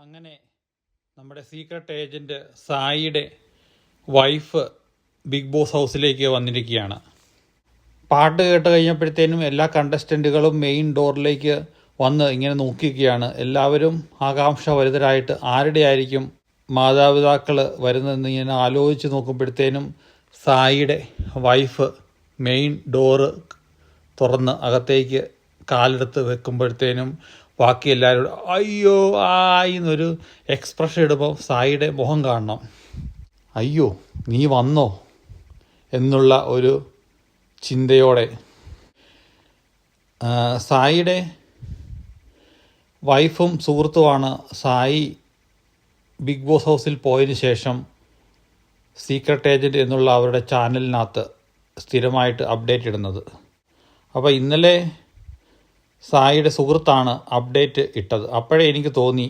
അങ്ങനെ നമ്മുടെ secret agent സായിയുടെ വൈഫ് ബിഗ് ബോസ് ഹൗസിലേക്ക് വന്നിരിക്കുകയാണ്. പാട്ട് കേട്ട് കഴിഞ്ഞപ്പോഴത്തേനും എല്ലാ കണ്ടസ്റ്റൻറ്റുകളും മെയിൻ ഡോറിലേക്ക് വന്ന് ഇങ്ങനെ നോക്കിയിരിക്കുകയാണ്. എല്ലാവരും ആകാംക്ഷഭരിതരായിട്ട് ആരുടെ ആയിരിക്കും മാതാപിതാക്കൾ വരുന്നതെന്ന് ഇങ്ങനെ ആലോചിച്ച് നോക്കുമ്പോഴത്തേനും സായിയുടെ വൈഫ് മെയിൻ ഡോറ് തുറന്ന് അകത്തേക്ക് കാലെടുത്ത് വെക്കുമ്പോഴത്തേനും ബാക്കി എല്ലാവരും അയ്യോ ആയി എന്നൊരു എക്സ്പ്രഷൻ ഇടുമ്പോൾ സായിയുടെ മുഖം കാണണം. അയ്യോ നീ വന്നോ എന്നുള്ള ഒരു ചിന്തയോടെ സായിയുടെ വൈഫും സുഹൃത്തുമാണ് സായി ബിഗ് ബോസ് ഹൗസിൽ പോയതിന് ശേഷം സീക്രട്ട് ഏജൻറ്റ് എന്നുള്ള അവരുടെ ചാനലിനകത്ത് സ്ഥിരമായിട്ട് അപ്ഡേറ്റ് ഇടുന്നത്. അപ്പോൾ ഇന്നലെ സായിയുടെ സുഹൃത്താണ് അപ്ഡേറ്റ് ഇട്ടത്. അപ്പോഴേ എനിക്ക് തോന്നി